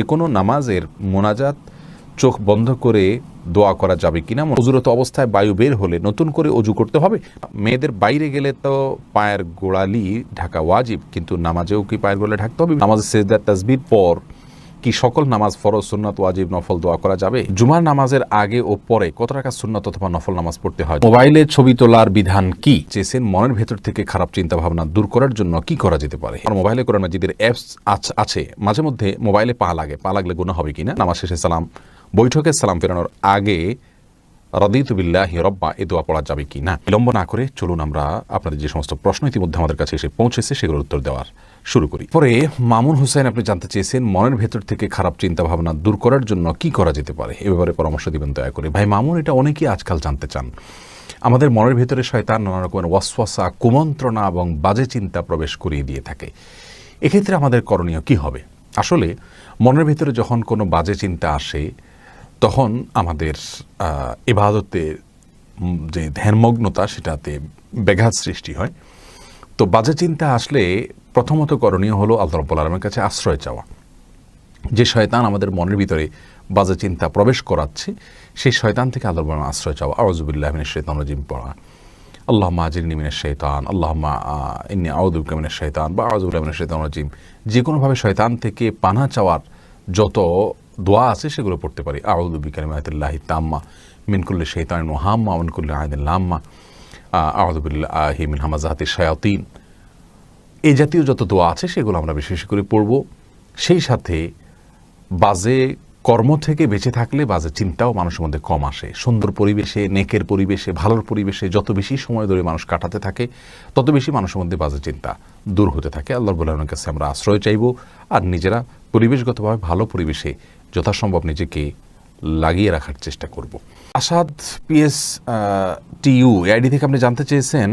যে কোনো নামাজের মোনাজাত চোখ বন্ধ করে দোয়া করা যাবে কিনা, অজুরত অবস্থায় বায়ু বের হলে নতুন করে অজু করতে হবে। মেয়েদের বাইরে গেলে তো পায়ের গোড়ালি ঢাকা ওয়াজিব, কিন্তু নামাজেও কি পায়ের গোড়ালি ঢাকতে হবে? নামাজের সিজদা তাসবির পর কি সকল নামাজ ফরজ, সুন্নাত, ওয়াজিব, নফল দোয়া করা যাবে? জুমার নামাজের আগে ও পরে কত রাকাত সুন্নাত অথবা নফল নামাজ পড়তে হয়? মোবাইলে ছবি তোলার বিধান কি? চেয়েছেন মনের ভেতর থেকে খারাপ চিন্তা ভাবনা দূর করার জন্য কি করা যেতে পারে? আর মোবাইলে কোরআন মাজিদের অ্যাপস আছে, মাঝে মধ্যে মোবাইলে পা লাগলে গুনাহ হবে কিনা? নামাজ শেষে সালাম, বৈঠকে সালাম ফেরানোর আগে রাদিতু বিল্লাহি রাব্বা এ দোয়া পড়া যাবে কি না? বিলম্ব না করে চলুন আমরা আপনাদের যে সমস্ত প্রশ্ন ইতিমধ্যে আমাদের কাছে এসে পৌঁছেছে সেগুলোর উত্তর দেওয়ার শুরু করি। পরে মামুন হোসেন আপনি জানতে চেয়েছেন মনের ভেতর থেকে খারাপ চিন্তা ভাবনা দূর করার জন্য কি করা যেতে পারে, এ ব্যাপারে পরামর্শ দিবেন দয়া করে। ভাই মামুন, এটা অনেকেই আজকাল জানতে চান। আমাদের মনের ভেতরে শয়তান নানা রকমের ওয়াসওয়াসা, কুমন্ত্রণা এবং বাজে চিন্তা প্রবেশ করিয়ে দিয়ে থাকে। এক্ষেত্রে আমাদের করণীয় কি হবে? আসলে মনের ভেতরে যখন কোনো বাজে চিন্তা আসে তখন আমাদের ইবাদতের যে ধ্যানমগ্নতা সেটাতে ব্যাঘাত সৃষ্টি হয়। তো বাজে চিন্তা আসলে প্রথমত করণীয় হলো আল্লাহ রাব্বুল আলামিনের কাছে আশ্রয় চাওয়া। যে শয়তান আমাদের মনের ভিতরে বাজে চিন্তা প্রবেশ করাচ্ছে সেই শয়তান থেকে আল্লাহর রাব্বুল আলামিনের আশ্রয় চাওয়া। আউযু বিল্লাহি মিনাশ শাইতানির রাজিম পড়া, আল্লাহুম্মা আজিরনি মিনাশ শাইতান, আল্লাহুম্মা ইন্নী আউযু বিকা মিনাশ শাইতান বা আউযু বিল্লাহি মিনাশ শাইতানির রাজিম। যে কোনোভাবে শয়তান থেকে পানাহ চাওয়ার যত দোয়া আছে সেগুলো পড়তে পারি। আউযু বিকালিমাতিল্লাহি তাম্মা মিন কুল্লি শাইতানিন ওয়া হাম্মা ওয়া মিন কুল্লি আইনিন লাম্মা, আউযু বিল্লাহি মিন হামাযাতিশ শায়াতিন। এই জাতীয় যত দোয়া আছে সেগুলো আমরা বেশি বেশি করে পড়ব। সেই সাথে বাজে কর্ম থেকে বেঁচে থাকলে বাজে চিন্তাও মানুষের মধ্যে কম আসে। সুন্দর পরিবেশে, নেকের পরিবেশে, ভালোর পরিবেশে যত বেশি সময় ধরে মানুষ কাটাতে থাকে তত বেশি মানুষের মধ্যে বাজে চিন্তা দূর হতে থাকে। আল্লাহ রাব্বুল আলামিনের কাছে আমরা আশ্রয় চাইব আর নিজেরা পরিবেশগতভাবে ভালো পরিবেশে যথাসম্ভব নিজেকে লাগিয়ে রাখার চেষ্টা করব। আসাদ পিএস টিইউ আইডি থেকে আপনি জানতে চেয়েছেন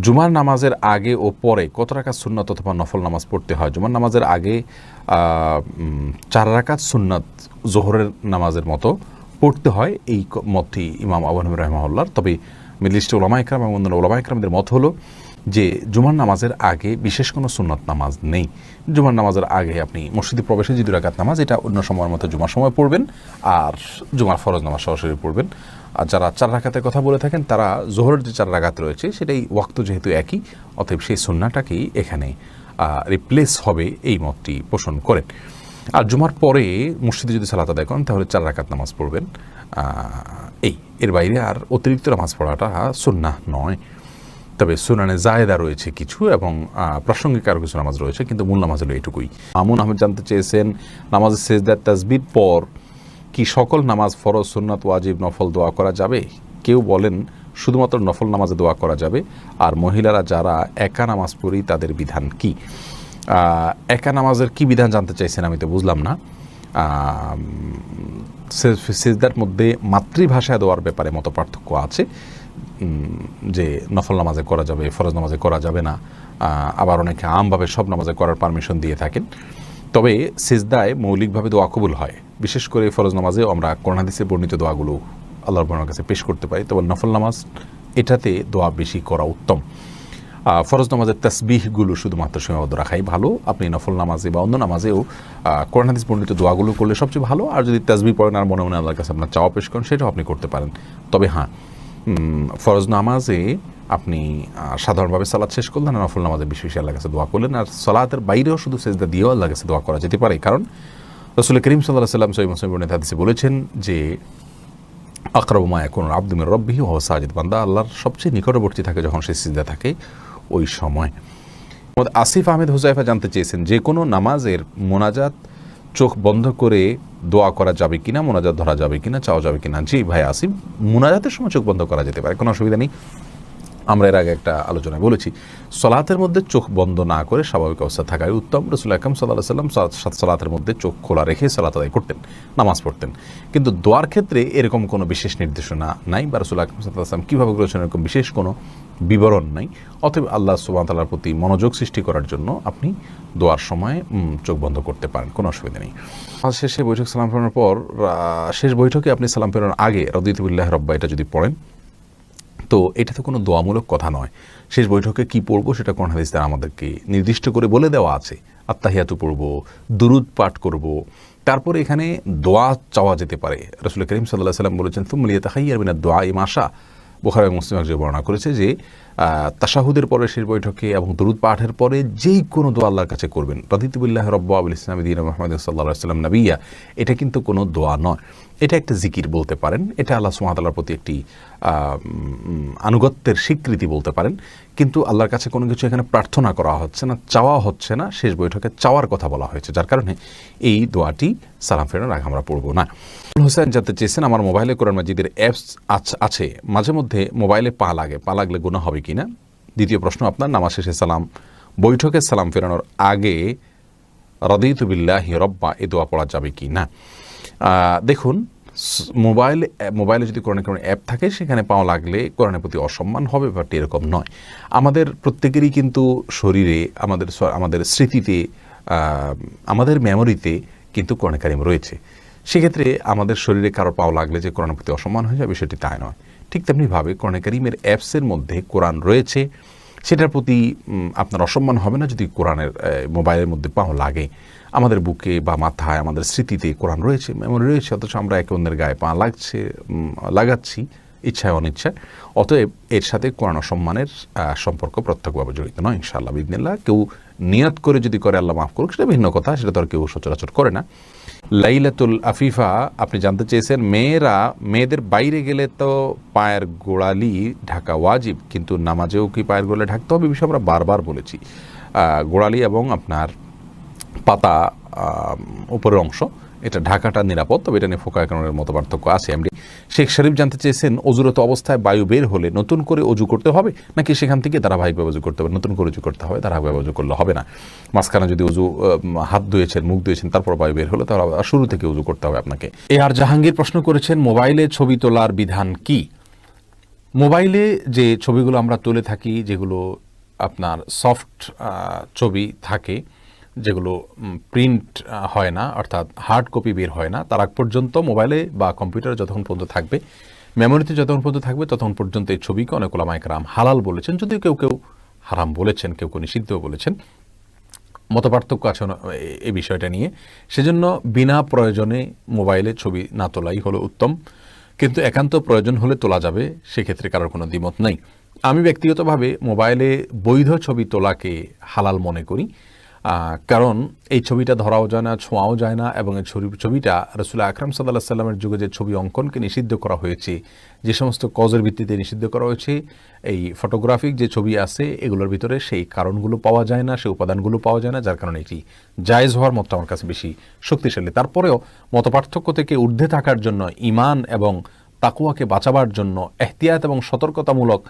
জুমার নামাজের আগে ও পরে কত রাকাত সুন্নাত অথবা নফল নামাজ পড়তে হয়? জুমার নামাজের আগে 4 রাকাত সুন্নাত জোহরের নামাজের মতো পড়তে হয়, এই মতটি ইমাম আবু হানিফা রাহিমাহুল্লাহর। তবে মিডল ইস্টের উলামা ইকরাম এবং অন্যান্য উলামা ইকরামদের মত হলো যে জুমার নামাজের আগে বিশেষ কোনো সুন্নাত নামাজ নেই। জুমার নামাজের আগে আপনি মসজিদে প্রবেশে যে 2 রাকাত নামাজ, এটা অন্য সময়ের মতো জুমার সময় পড়বেন, আর জুমার ফরজ নামাজ সরাসরি পড়বেন। আর যারা 4 রাকাতের কথা বলে থাকেন তারা জোহরের যে 4 রাকাত রয়েছে সেটাই ওয়াক্ত যেহেতু একই, অতএব সেই সুন্নাটাকেই এখানে রিপ্লেস হবে এই মতটি পোষণ করেন। আর জুমার পরে মসজিদে যদি সালাত আদায় করেন তাহলে 4 রাকাত নামাজ পড়বেন। এর বাইরে আর অতিরিক্ত নামাজ পড়াটা সুন্নাহ নয়। তবে সুনানে জায়েদা রয়েছে কিছু এবং প্রাসঙ্গিক আরও কিছু নামাজ রয়েছে, কিন্তু মূল নামাজ হলো এটুকুই। মামুন আহমেদ জানতে চেয়েছেন নামাজের সিজদা তাসবির পর কি সকল নামাজ ফরজ, সুন্নাত, ওয়াজিব, নফল দোয়া করা যাবে? কেউ বলেন শুধুমাত্র নফল নামাজে দোয়া করা যাবে। আর মহিলারা যারা একা নামাজ পড়ি তাদের বিধান কি? একা নামাজের কি বিধান জানতে চাইছেন আমি তো বুঝলাম না। সিজদার মধ্যে মাতৃভাষায় দেওয়ার ব্যাপারে মত পার্থক্য আছে, যে নফল নামাজে করা যাবে, ফরজ নামাজে করা যাবে না। আবার অনেকে আমভাবে সব নামাজে করার পারমিশন দিয়ে থাকেন। তবে সিজদায় মৌলিকভাবে দোয়া কবুল হয়, বিশেষ করে ফরজ নামাজে আমরা কোরআন হাদিসে বর্ণিত দোয়াগুলো আল্লাহর রাব্বুল কাছে পেশ করতে পারি। তবে নফল নামাজ এটাতে দোয়া বেশি করা উত্তম। ফরজ নামাজের তাসবিহগুলো শুধুমাত্র সীমাবদ্ধ রাখাই ভালো। আপনি নফল নামাজে বা অন্য নামাজেও কোরআন হাদিস বর্ণিত দোয়াগুলো করলে সবচেয়ে ভালো। আর যদি তাসবিহ পড়েন আর মনে মনে আল্লাহর কাছে আপনার চাওয়া পেশ করেন সেটাও আপনি করতে পারেন। তবে হ্যাঁ, ফরজ নামাজে আপনি সাধারণভাবে সালাত শেষ করলেন, আর নফল নামাজে বেশি বেশি আল্লাহর কাছে দোয়া করলেন। আর সালাতের বাইরেও শুধু সেজদা দিয়েও আল্লাহর কাছে দোয়া করা যেতে পারে, কারণ রাসূল করিম সাল্লাল্লাহু আলাইহি ওয়াসাল্লাম সহিহ মুসলিম বর্ণিত হাদিসে বলেছেন যে আকরাবু মা ইয়াকুনুল আবদু মির রাব্বিহি ওয়া হুয়া সাজিদ, বান্দা আল্লাহর সবচেয়ে নিকটবর্তী থাকে যখন সে সিজদা থাকে ওই সময়। আসিফ আহমেদ হুজাইফা জানতে চেয়েছেন যে কোনো নামাজের মোনাজাত চোখ বন্ধ করে দোয়া করা যাবে কিনা, মোনাজাত ধরা যাবে কিনা, চাওয়া যাবে কিনা? জি ভাই আসিফ, মোনাজাতের সময় চোখ বন্ধ করা যেতে পারে, কোনো অসুবিধা নেই। আমরা এর আগে একটা আলোচনায় বলেছি সালাতের মধ্যে চোখ বন্ধ না করে স্বাভাবিক অবস্থা থাকাই উত্তম। রাসূল আকরাম সাল্লাল্লাহু আলাইহি ওয়াসাল্লাম সালাতের মধ্যে চোখ খোলা রেখে সালাত আদায় করতেন, নামাজ পড়তেন। কিন্তু দোয়ার ক্ষেত্রে এরকম কোনো বিশেষ নির্দেশনা নাই, বা রাসূল আকরাম সাল্লাল্লাহু আলাইহি ওয়াসাল্লাম কীভাবে করেছেন এরকম বিশেষ কোনো বিবরণ নাই। অতএব আল্লাহ সুবহানাহু ওয়া তাআলার প্রতি মনোযোগ সৃষ্টি করার জন্য আপনি দোয়ার সময় চোখ বন্ধ করতে পারেন, কোনো অসুবিধা নেই। আজ শেষে বৈঠক সালাম ফেরানোর পর শেষ বৈঠকে আপনি সালাম ফেরানোর আগে রাদিতু বিল্লাহি রাব্বা এটা যদি পড়েন তো এটা তো কোনো দোয়ামূলক কথা নয়। শেষ বৈঠকে কি পড়বো সেটা কোরআন হাদিস দ্বারা আমাদেরকে নির্দিষ্ট করে বলে দেওয়া আছে। আত্তাহিয়াতু পড়ব, দুরুদ পাঠ করব, তারপরে এখানে দোয়া চাওয়া যেতে পারে। রাসূল করিম সাল্লাল্লাহু আলাইহি ওয়াসাল্লাম বলেছেন সুম্মা লিয়াতাখায়্যার মিনাদ দুআ মা শা। বুখারী এবং মুসলিম যে বর্ণনা করেছে যে তাশাহুদের পরে শেষ বৈঠকে এবং দুরুদ পাঠের পরে যেই কোনো দোয়া আল্লাহর কাছে করবেন। রাদিতু বিল্লাহি রাব্বা ওয়া বিল ইসলামি দীনা মুহাম্মাদিন সাল্লাল্লাহু আলাইহি ওয়াসাল্লাম নবিয়্যা, এটা কিন্তু কোনো দোয়া নয়, এটা একটা জিকির বলতে পারেন। এটা আল্লাহ সুবহানাহু ওয়া তাআলার প্রতি একটি আনুগত্যের স্বীকৃতি বলতে পারেন। কিন্তু আল্লাহর কাছে কোনো কিছু এখানে প্রার্থনা করা হচ্ছে না, চাওয়া হচ্ছে না, শেষ বৈঠকে চাওয়ার কথা বলা হয়েছে, যার কারণে এই দোয়াটি সালাম ফেরানোর আগে আমরা পড়ব না। হোসেন জানতে চেয়েছেন, আমার মোবাইলে কোরআন মাজিদের অ্যাপস আছে, মাঝে মধ্যে মোবাইলে পা লাগলে গুনাহ হবে কিনা। দ্বিতীয় প্রশ্ন, আপনার নামাজ শেষে সালাম, বৈঠকে সালাম ফেরানোর আগে রাদিতু বিল্লাহি রাব্বা এ দোয়া পড়া যাবে কি না। দেখুন, মোবাইলে যদি কোরআনের কোনো অ্যাপ থাকে সেখানে পাওয়া লাগলে কোরআনের প্রতি অসম্মান হবে, বাট এরকম নয়। আমাদের প্রত্যেকেরই কিন্তু শরীরে, আমাদের স্মৃতিতে, আমাদের মেমোরিতে কিন্তু কোরআন কারিম রয়েছে। সেক্ষেত্রে আমাদের শরীরে কারো পাওয়া লাগলে যে কোরআনের প্রতি অসম্মান হয়ে যাবে, সেটি তাই নয়। ঠিক তেমনিভাবে কোরআন কারিমের অ্যাপসের মধ্যে কোরআন রয়েছে, সেটার প্রতি আপনার অসম্মান হবে না যদি কোরআনের মোবাইলের মধ্যে পাওয়া লাগে। আমাদের বুকে বা মাথায়, আমাদের স্মৃতিতে কোরআন রয়েছে, মেমোরি রয়েছে, অথচ আমরা একে অন্যের গায়ে পা লাগাচ্ছি ইচ্ছায় অনিচ্ছায়। অতএব এর সাথে কোরআন অসম্মানের সম্পর্ক প্রত্যক্ষভাবে জড়িত নয় ইনশাআল্লাহ বিইذনিল্লাহ। কেউ নিয়ত করে যদি করে আল্লাহ মাফ করুক, সেটা ভিন্ন কথা, সেটা তো আর কেউ সচরাচর করে না। লাইলাতুল আফিফা আপনি জানতে চেয়েছেন, মেয়েদের বাইরে গেলে তো পায়ের গোড়ালি ঢাকা ওয়াজিব, কিন্তু নামাজেও কি পায়ের গোড়ালি ঢাকতে হবে? বিষয়ে আমরা বারবার বলেছি, গোড়ালি এবং আপনার পাতা উপরের অংশ, এটা ঢাকাটা নিরাপদ, তবে এটা নিয়ে ফোকায়ের মতো পার্থক্য আছে। এমনি শেখ শরীফ জানতে চেয়েছেন, অজুরত অবস্থায় বায়ু বের হলে নতুন করে অজু করতে হবে নাকি সেখান থেকে ধারাবাহিকভাবে অজু করতে হবে? নতুন করে অজু করতে হবে, ধারাবাহিকভাবে অজু করলে হবে না। মাঝখানে যদি অজু, হাত ধুয়েছেন, মুখ ধুয়েছেন, তারপর বায়ু বের হলে তাহলে শুরু থেকে অজু করতে হবে আপনাকে। আর জাহাঙ্গীর প্রশ্ন করেছেন, মোবাইলে ছবি তোলার বিধান কি? মোবাইলে যে ছবিগুলো আমরা তুলে থাকি, যেগুলো আপনার সফট ছবি থাকে, যেগুলো প্রিন্ট হয় না, অর্থাৎ হার্ড কপি বের হয় না, তার আগ পর্যন্ত মোবাইলে বা কম্পিউটারে যতক্ষণ পর্যন্ত থাকবে, মেমোরিতে যতক্ষণ পর্যন্ত থাকবে, ততক্ষণ পর্যন্ত এই ছবিকে অনেক ওলামায়ে কেরাম হালাল বলেছেন, যদিও কেউ কেউ হারাম বলেছেন, কেউ কেউ নিষিদ্ধও বলেছেন। মতপার্থক্য আছে এই বিষয়টা নিয়ে। সেজন্য বিনা প্রয়োজনে মোবাইলে ছবি না তোলাই হলো উত্তম, কিন্তু একান্ত প্রয়োজন হলে তোলা যাবে, সেক্ষেত্রে কারোর কোনো দ্বিমত নেই। আমি ব্যক্তিগতভাবে মোবাইলে বৈধ ছবি তোলাকে হালাল মনে করি, কারণ এই ছবিটা ধরাও যায় না, ছোঁয়াও যায় না, এবং এই ছবিটা রাসূল আকরাম সাল্লাল্লাহু আলাইহি ওয়াসাল্লামের যুগে যে ছবি অঙ্কনকে নিষিদ্ধ করা হয়েছে, যে সমস্ত কজের ভিত্তিতে নিষিদ্ধ করা হয়েছে, এই ফটোগ্রাফিক যে ছবি আছে এগুলোর ভিতরে সেই কারণগুলো পাওয়া যায় না, সেই উপাদানগুলো পাওয়া যায় না, যার কারণে এটি জায়েজ হওয়ার মতটা আমার কাছে বেশি শক্তিশালী। তারপরেও মতপার্থক্য থেকে ঊর্ধ্বে থাকার জন্য, ঈমান এবং তাকওয়াকে বাঁচাবার জন্য এহতিয়াত এবং সতর্কতামূলক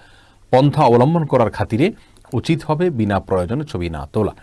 পন্থা অবলম্বন করার খাতিরে উচিত হবে বিনা প্রয়োজনে ছবি না তোলা।